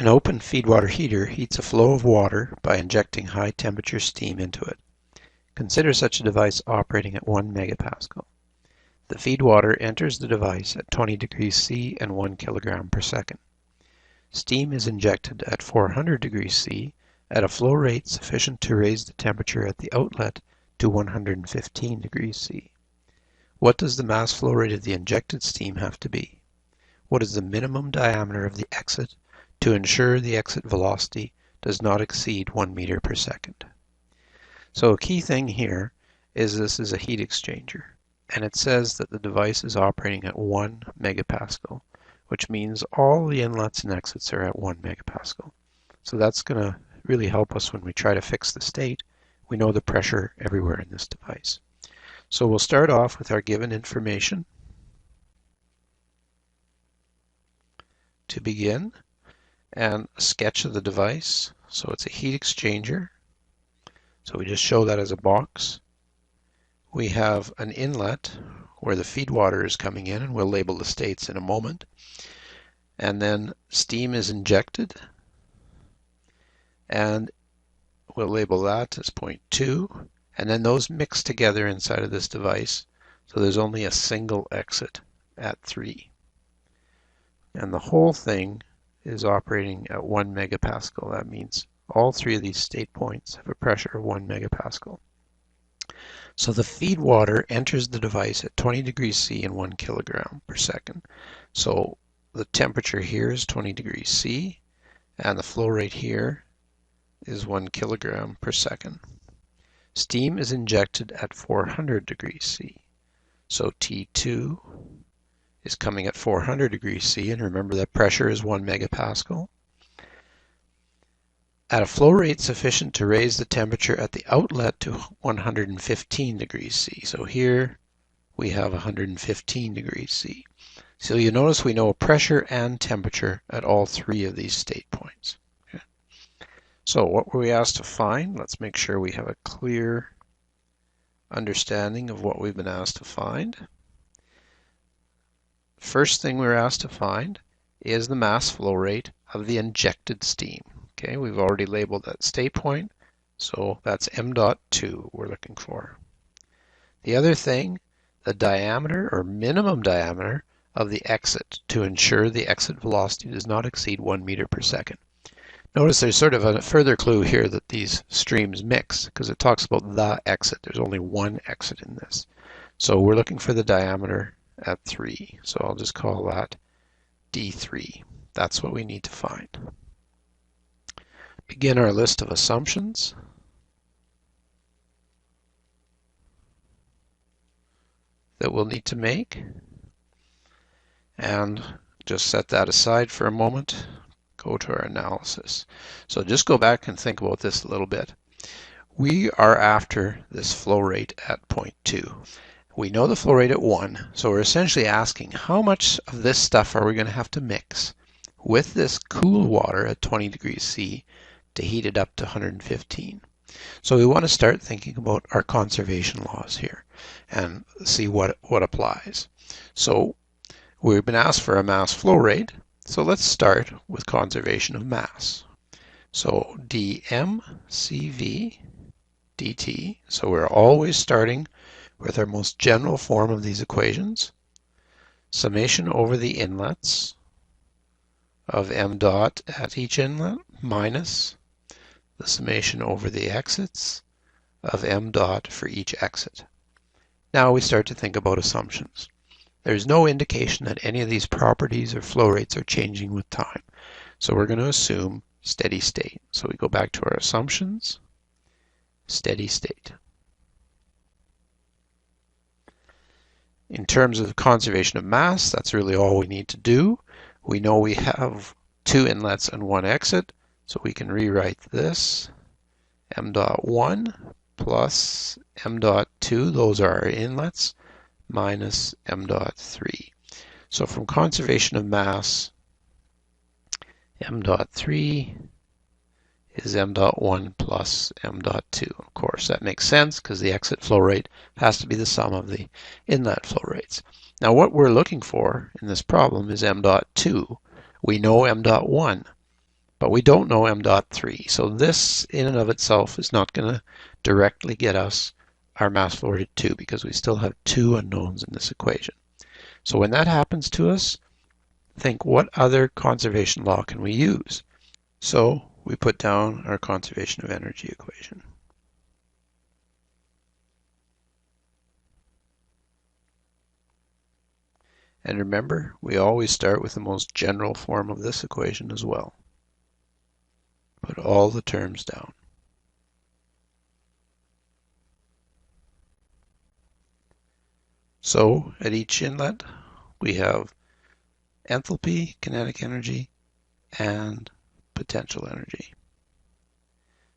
open feedwater heater heats a flow of water by injecting high temperature steam into it. Consider such a device operating at 1 megapascal. The feedwater enters the device at 20 degrees C and 1 kilogram per second. Steam is injected at 400 degrees C at a flow rate sufficient to raise the temperature at the outlet to 115 degrees C. What does the mass flow rate of the injected steam have to be? What is the minimum diameter of the exit to ensure the exit velocity does not exceed 1 meter per second? So a key thing here is this is a heat exchanger, and it says that the device is operating at 1 megapascal, which means all the inlets and exits are at 1 megapascal. So that's going to really help us when we try to fix the state. We know the pressure everywhere in this device. So we'll start off with our given information. To begin, and a sketch of the device. So it's a heat exchanger. So we just show that as a box. We have an inlet where the feed water is coming in, and we'll label the states in a moment. And then steam is injected, and we'll label that as point 2. And then those mix together inside of this device, so there's only a single exit at 3. And the whole thing is operating at 1 megapascal. That means all 3 of these state points have a pressure of 1 megapascal. So the feed water enters the device at 20 degrees C and 1 kilogram per second. So the temperature here is 20 degrees C, and the flow rate here is 1 kilogram per second. Steam is injected at 400 degrees C. So T2 is coming at 400 degrees C, and remember that pressure is 1 megapascal. At a flow rate sufficient to raise the temperature at the outlet to 115 degrees C. So here we have 115 degrees C. So you notice we know pressure and temperature at all 3 of these state points. Okay. So what were we asked to find? Let's make sure we have a clear understanding of what we've been asked to find. First thing we're asked to find is the mass flow rate of the injected steam. Okay, we've already labeled that state point, so that's m dot 2 we're looking for. The other thing, the diameter or minimum diameter of the exit to ensure the exit velocity does not exceed 1 meter per second. Notice there's sort of a further clue here that these streams mix because it talks about the exit. There's only one exit in this. So we're looking for the diameter at 3. So I'll just call that D3. That's what we need to find. Begin our list of assumptions. That we'll need to make. And just set that aside for a moment. Go to our analysis. So just go back and think about this a little bit. We are after this flow rate at point 2. We know the flow rate at 1, so we're essentially asking how much of this stuff are we going to have to mix with this cool water at 20 degrees C to heat it up to 115. So we want to start thinking about our conservation laws here and see what applies. So we've been asked for a mass flow rate, so let's start with conservation of mass. So dm cv dt, so we're always starting with our most general form of these equations, summation over the inlets of m dot at each inlet minus the summation over the exits of m dot for each exit. Now we start to think about assumptions. There's no indication that any of these properties or flow rates are changing with time. So we're going to assume steady state. So we go back to our assumptions, steady state. In terms of conservation of mass, that's really all we need to do. We know we have 2 inlets and 1 exit, so we can rewrite this. m dot 1 plus m dot 2, those are our inlets, minus m dot 3. So from conservation of mass, m dot 3 is m dot 1 plus m dot 2. Of course, that makes sense because the exit flow rate has to be the sum of the inlet flow rates. Now what we're looking for in this problem is m dot 2. We know m dot 1. but we don't know m dot 3. So this in and of itself is not going to directly get us our mass flow rate 2 because we still have two unknowns in this equation. So when that happens to us, think what other conservation law can we use? So we put down our conservation of energy equation. And remember, we always start with the most general form of this equation as well. Put all the terms down. So at each inlet, we have enthalpy, kinetic energy, and potential energy.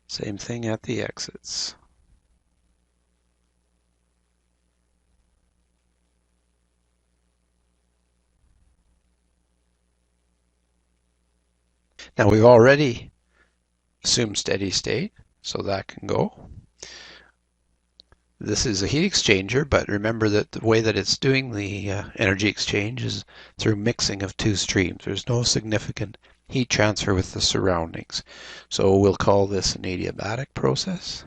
Same thing at the exits. Now we've already assumed steady state, so that can go. This is a heat exchanger, but remember that the way that it's doing the energy exchange is through mixing of two streams. There's no significant heat transfer with the surroundings. So we'll call this an adiabatic process.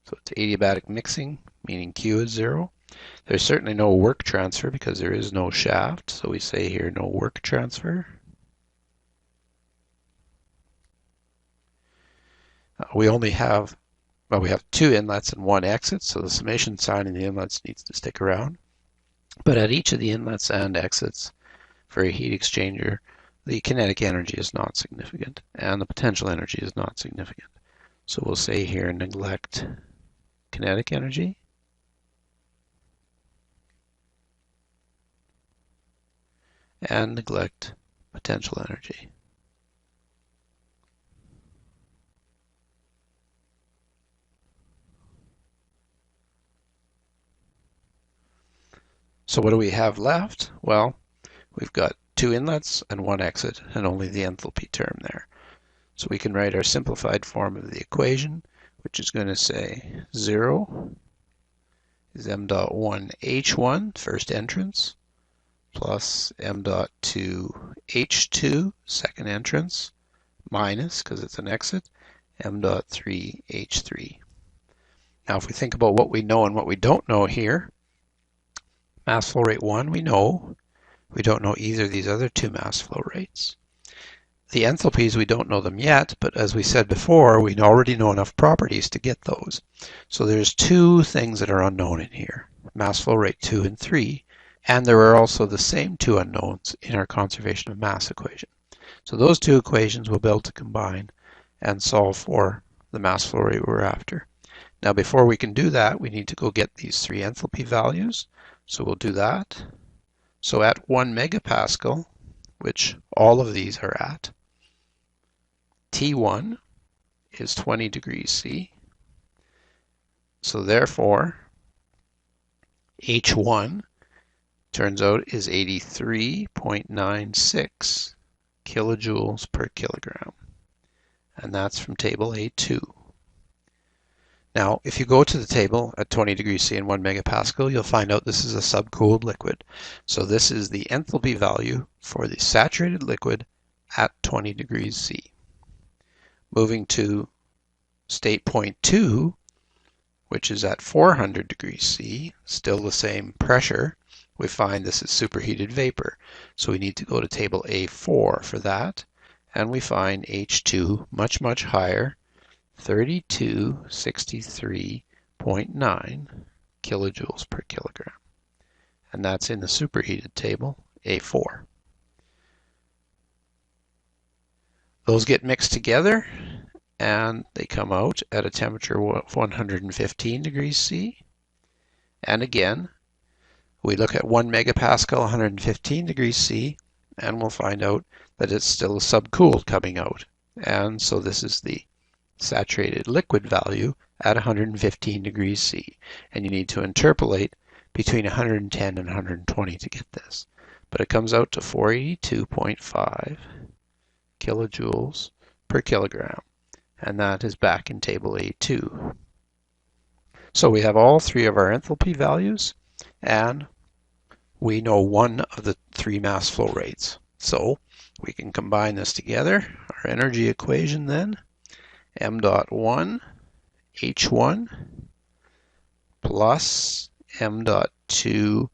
So it's adiabatic mixing, meaning Q is 0. There's certainly no work transfer because there is no shaft, so we say here no work transfer. We have two inlets and one exit, so the summation sign in the inlets needs to stick around. But at each of the inlets and exits for a heat exchanger, the kinetic energy is not significant and the potential energy is not significant. So we'll say here neglect kinetic energy and neglect potential energy. So what do we have left? Well, we've got two inlets and one exit and only the enthalpy term there. So we can write our simplified form of the equation, which is going to say 0 is m dot 1 h1, first entrance, plus m dot 2 h2, second entrance, minus, because it's an exit, m dot 3 h3. Now if we think about what we know and what we don't know here, mass flow rate 1 we know. We don't know either of these other two mass flow rates. The enthalpies, we don't know them yet, but as we said before, we already know enough properties to get those. So there's two things that are unknown in here, mass flow rate 2 and 3, and there are also the same two unknowns in our conservation of mass equation. So those two equations we'll be able to combine and solve for the mass flow rate we're after. Now before we can do that, we need to go get these three enthalpy values. So we'll do that. So at 1 megapascal, which all of these are at, T1 is 20 degrees C. So therefore, H1 turns out is 83.96 kilojoules per kilogram. And that's from table A2. Now, if you go to the table at 20 degrees C and 1 megapascal, you'll find out this is a subcooled liquid. So this is the enthalpy value for the saturated liquid at 20 degrees C. Moving to state point 2, which is at 400 degrees C, still the same pressure, we find this is superheated vapor. So we need to go to table A4 for that, and we find H2 much, much higher, 3263.9 kilojoules per kilogram. And that's in the superheated table, A4. Those get mixed together and they come out at a temperature of 115 degrees C. And again, we look at 1 megapascal, 115 degrees C, and we'll find out that it's still subcooled coming out. And so this is the saturated liquid value at 115 degrees C. And you need to interpolate between 110 and 120 to get this. But it comes out to 482.5 kilojoules per kilogram. And that is back in table A2. So we have all three of our enthalpy values, and we know one of the three mass flow rates. So We can combine this together. Our energy equation then, m dot 1 h1 plus m dot 2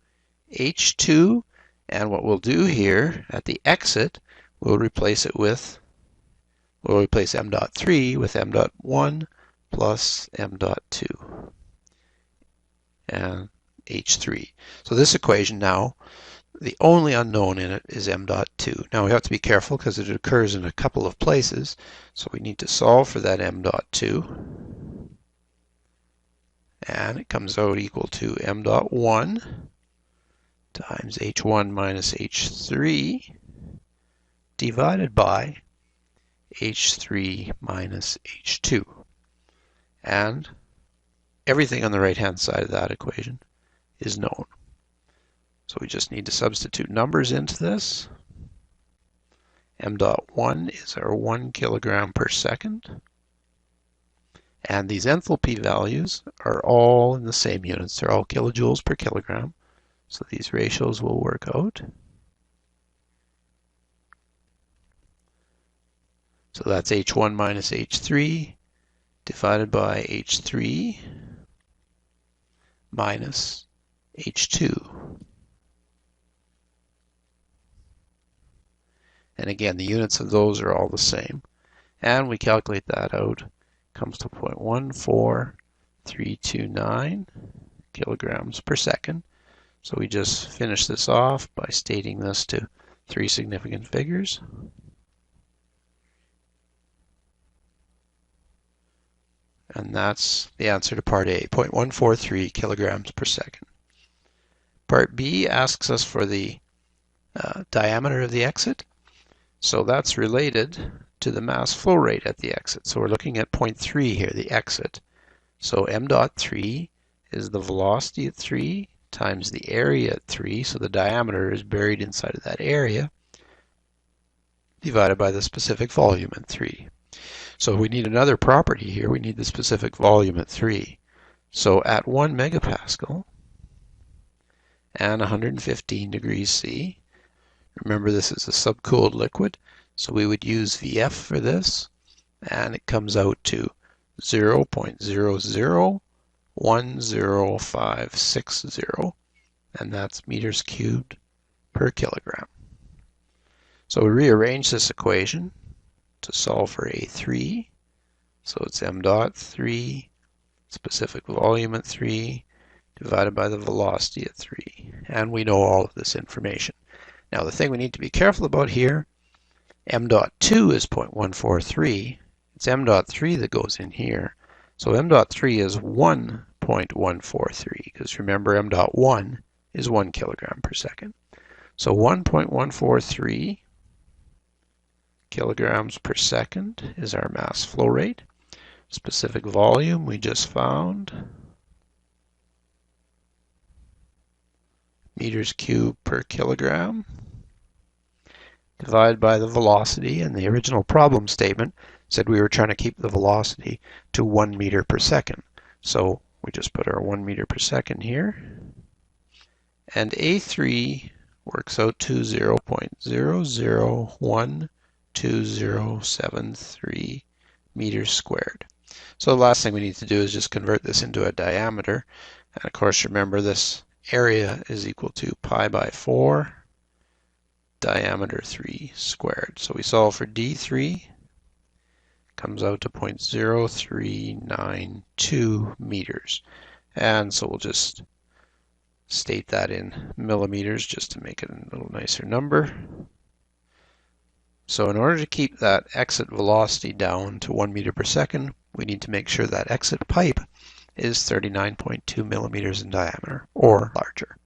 h2, and what we'll do here at the exit, we'll replace m dot 3 with m dot 1 plus m dot 2 and h3. So this equation now, the only unknown in it is m dot 2. Now we have to be careful because it occurs in a couple of places, so we need to solve for that m dot 2, and it comes out equal to m dot 1 times h1 minus h3 divided by h3 minus h2. And everything on the right-hand side of that equation is known. So we just need to substitute numbers into this. M dot 1 is our 1 kilogram per second. And these enthalpy values are all in the same units. They're all kilojoules per kilogram. So these ratios will work out. So that's H1 minus H3 divided by H3 minus H2. And again, the units of those are all the same. And we calculate that out. Comes to 0.14329 kilograms per second. So we just finish this off by stating this to 3 significant figures. And that's the answer to part A, 0.143 kilograms per second. Part B asks us for the diameter of the exit. So that's related to the mass flow rate at the exit. So we're looking at 0.3 here, the exit. So m dot 3 is the velocity at 3 times the area at 3, so the diameter is buried inside of that area, divided by the specific volume at 3. So we need another property here. We need the specific volume at 3. So at 1 megapascal and 115 degrees C, remember this is a subcooled liquid, so we would use VF for this, and it comes out to 0.00105560, and that's meters cubed per kilogram. So we rearrange this equation to solve for A3. So it's m dot 3, specific volume at 3, divided by the velocity at 3. And we know all of this information. Now the thing we need to be careful about here, m dot 2 is 0.143. It's m dot 3 that goes in here. So m dot 3 is 1.143, because remember m dot 1 is 1 kilogram per second. So 1.143 kilograms per second is our mass flow rate. Specific volume we just found, meters cubed per kilogram, divided by the velocity, and the original problem statement said we were trying to keep the velocity to 1 meter per second. So we just put our 1 meter per second here, and A3 works out to 0.001273 meters squared. So the last thing we need to do is just convert this into a diameter. And of course, remember this area is equal to pi by 4 diameter 3 squared. So we solve for D3, comes out to 0.0392 meters. And so we'll just state that in millimeters just to make it a little nicer number. So in order to keep that exit velocity down to 1 meter per second, we need to make sure that exit pipe is 39.2 millimeters in diameter or larger.